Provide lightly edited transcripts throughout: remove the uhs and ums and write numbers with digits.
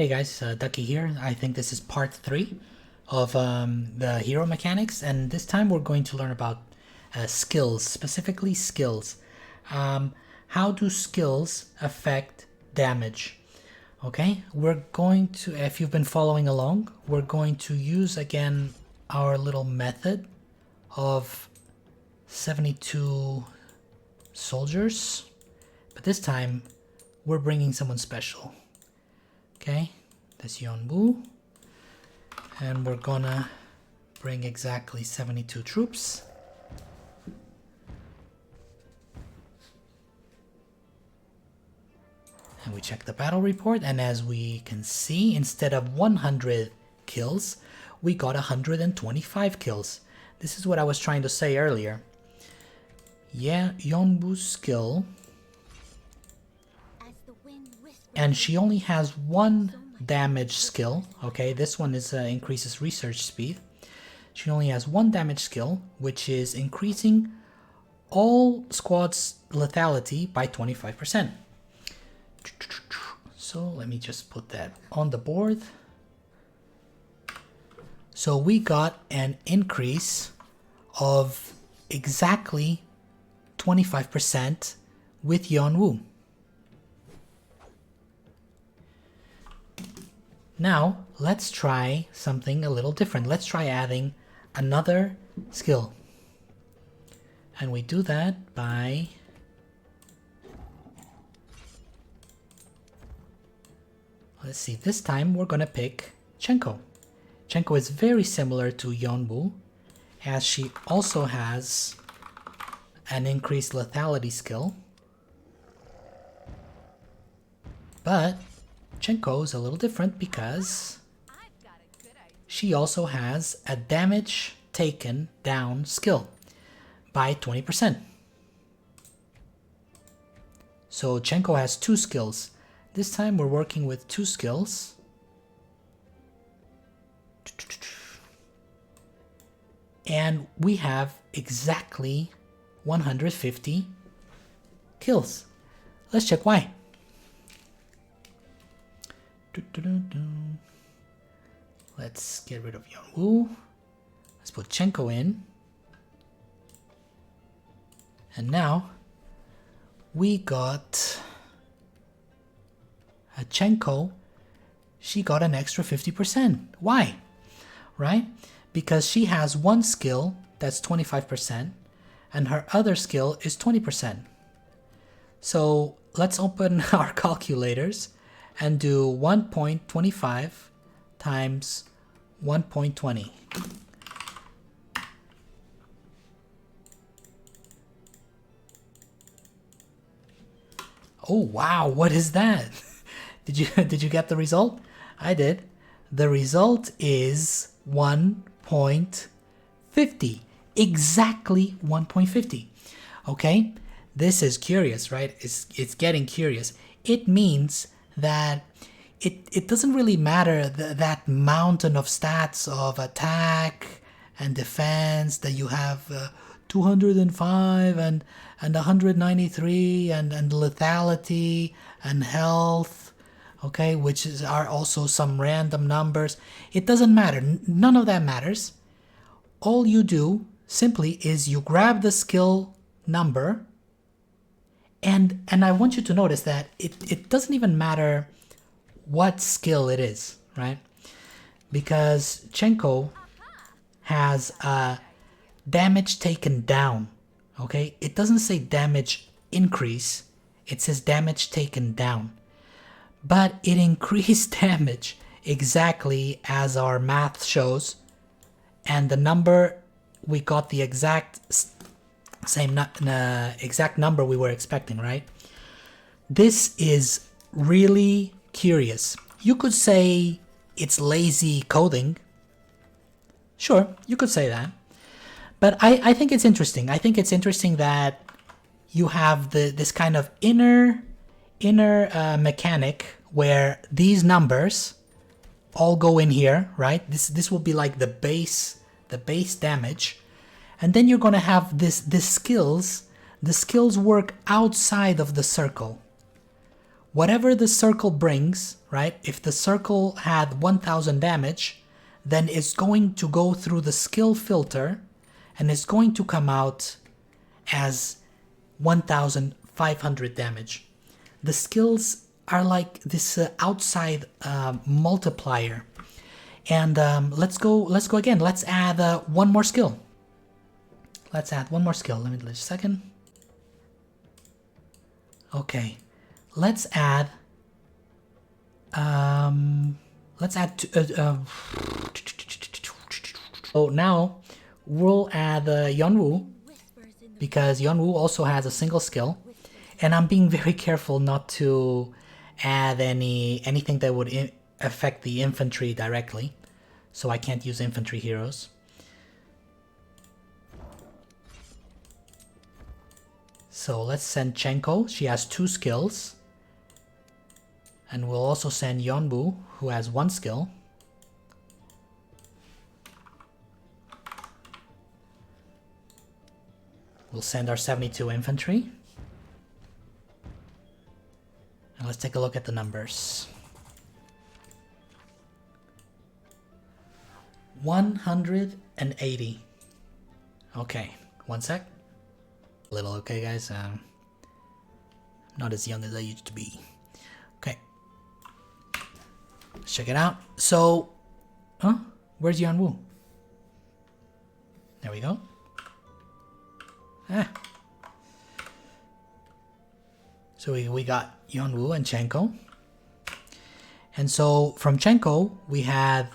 Hey guys, Ducky here. I think this is part 3 of the hero mechanics, and this time we're going to learn about skills, specifically skills. How do skills affect damage? Okay, we're going to, if you've been following along, we're going to use again our little method of 72 soldiers, but this time we're bringing someone special. Okay, that's Yonbu, and we're gonna bring exactly 72 troops. And we check the battle report, and as we can see, instead of 100 kills, we got 125 kills. This is what I was trying to say earlier. Yeah, Yonbu's skill, and she only has one damage skill. Okay, this one is increases research speed. She only has one damage skill, which is increasing all squads lethality by 25%. So let me just put that on the board. So we got an increase of exactly 25% with Yonwu. Now, let's try something a little different. Let's try adding another skill. And we do that by let's see, this time we're gonna pick Chenko. Chenko is very similar to Yonbu, as she also has an increased lethality skill. But Chenko is a little different because she also has a damage taken down skill by 20%. So Chenko has two skills. This time we're working with two skills. And we have exactly 150 kills. Let's check why. Let's get rid of Yonwu. Let's put Chenko in. And now we got a Chenko. She got an extra 50%. Why? Right? Because she has one skill that's 25% and her other skill is 20%. So let's open our calculators and do 1.25 times 1.20. Oh wow, what is that? Did you get the result? I did. The result is 1.50. Exactly 1.50. Okay? This is curious, right? It's getting curious. It means that it doesn't really matter that mountain of stats of attack and defense that you have 205 and 193 and lethality and health, okay, which are also some random numbers. It doesn't matter. None of that matters. All you do simply is you grab the skill number, and I want you to notice that it doesn't even matter what skill it is, right? Because Chenko has a damage taken down, okay? It doesn't say damage increase, it says damage taken down. But it increased damage exactly as our math shows, and the number, we got the exact exact number we were expecting, right? This is really curious. You could say it's lazy coding. Sure, you could say that. But I think it's interesting. I think it's interesting that you have this kind of inner mechanic where these numbers all go in here, right? This will be like the base damage, and then you're gonna have this skills. The skills work outside of the circle, whatever the circle brings, right? If the circle had 1000 damage, then it's going to go through the skill filter and it's going to come out as 1500 damage. The skills are like this outside multiplier. And let's go again. Let's add one more skill. Let's add one more skill. Let me just a second. Okay. Let's add so now we'll add Yonwoo, because Yonwoo also has a single skill, and I'm being very careful not to add anything that would affect the infantry directly, so I can't use infantry heroes. So let's send Chenko. She has 2 skills. And we'll also send Yonwoo, who has 1 skill. We'll send our 72 infantry. And let's take a look at the numbers. 180. Okay, one sec. Little, okay guys, not as young as I used to be. Okay, let's check it out. So, where's Yonwoo? There we go. So we got Yonwoo and Chenko. And so from Chenko, we had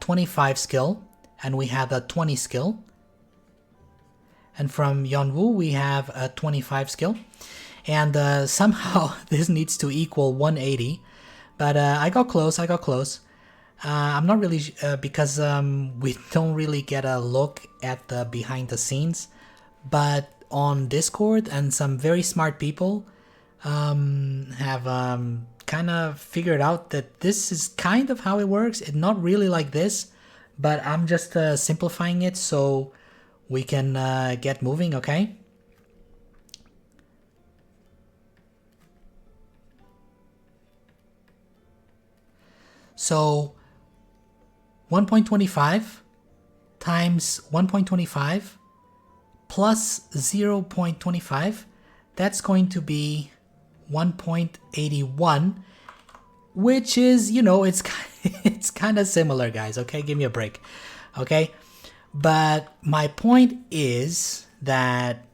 25 skill, and we have a 20 skill. And from Yonwoo, we have a 25 skill. And somehow this needs to equal 180. But I got close, I'm not really, because we don't really get a look at the behind the scenes. But on Discord, and some very smart people have kind of figured out that this is kind of how it works. It's not really like this, but I'm just simplifying it so we can get moving, okay? So 1.25 times 1.25 plus 0.25, that's going to be 1.81, which is, you know, it's kind of similar, guys, okay? Give me a break, okay? But my point is that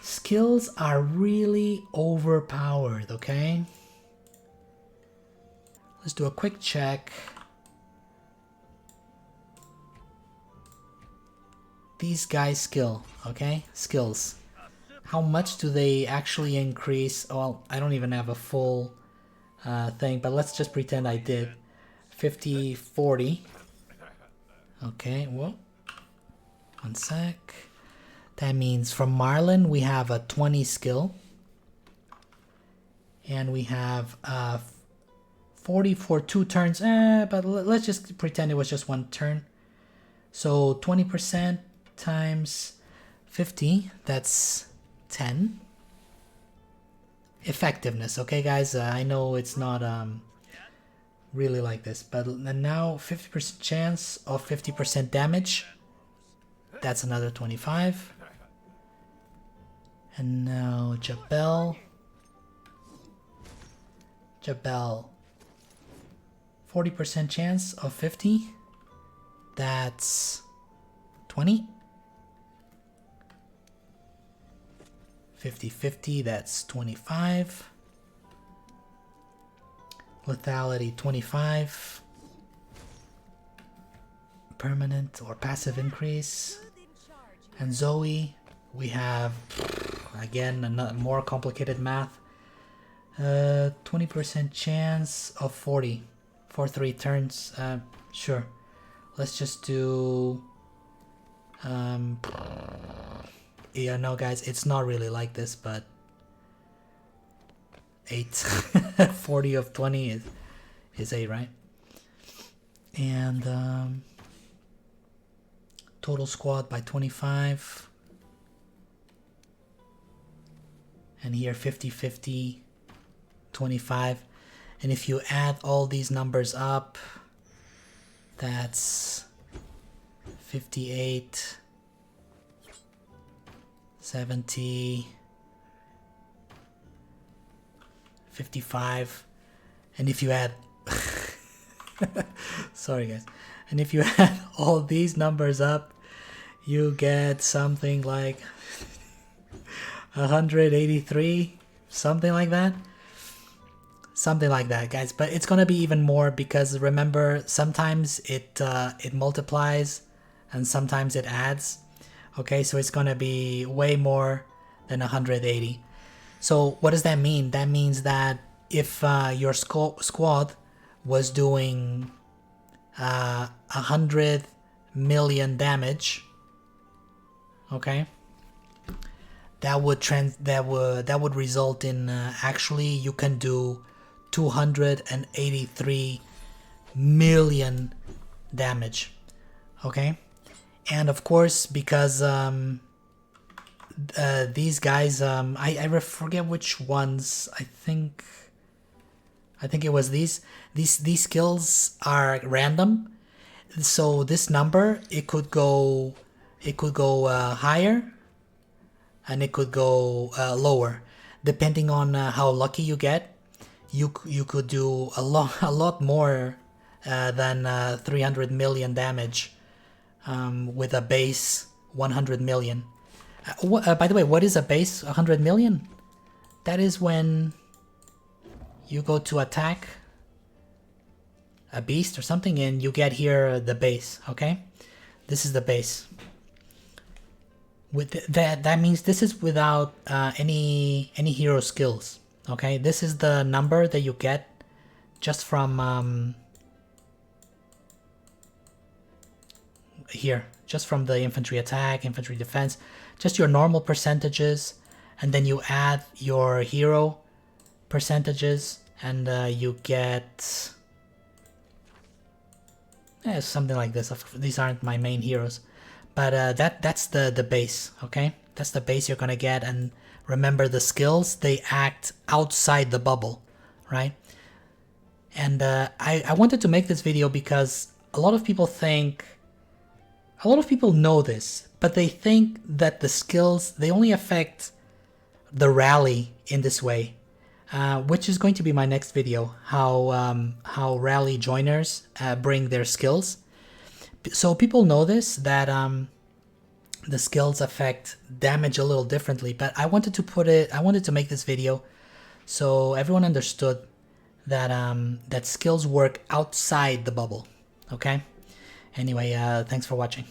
skills are really overpowered, okay? Let's do a quick check. These guys' skill, okay? Skills. How much do they actually increase? Well, I don't even have a full thing, but let's just pretend I did. 50, 40. Okay, well, one sec. That means from Marlin we have a 20 skill. And we have 40 for 2 turns. But let's just pretend it was just 1 turn. So 20% times 50, that's 10. Effectiveness, okay guys? I know it's not really like this, but now 50% chance of 50% damage. That's another 25. And now Jabel. 40% chance of 50. That's 20. 50-50, that's 25. Lethality 25. Permanent or passive increase. And Zoe, we have, again, a more complicated math. 20% chance of 40 for 3 turns. Sure. Let's just do... yeah, no guys, it's not really like this, but 8. 40 of 20 is 8, right? And total squad by 25. and here 50, 50, 25. And if you add all these numbers up, that's 58, 70, 55. And if you add sorry guys, and if you add all these numbers up, you get something like 183, something like that. Something like that, guys. But it's gonna be even more, because remember, sometimes it multiplies and sometimes it adds. Okay, so it's gonna be way more than 180. So what does that mean? That means that if your squad was doing 100 million damage, okay, that would result in actually you can do 283 million damage. Okay, and of course, because these guys, I forget which ones. I think it was these skills are random, so this number, it could go higher, and it could go lower, depending on how lucky you get. You could do a lot more than 300 million damage with a base 100 million. By the way, what is a base 100 million? That is when you go to attack a beast or something, and you get here the base. Okay, this is the base. With that means this is without any hero skills. Okay, this is the number that you get just from here, just from the infantry attack, infantry defense, just your normal percentages, and then you add your hero percentages, and you get something like this. These aren't my main heroes, but that's the base. Okay, that's the base you're gonna get. And remember, the skills, they act outside the bubble, right? And I wanted to make this video because a lot of people know this, but they think that the skills, they only affect the rally in this way, which is going to be my next video, how rally joiners bring their skills. So people know this, that the skills affect damage a little differently, but I wanted to make this video so everyone understood that that skills work outside the bubble. Okay, anyway, thanks for watching.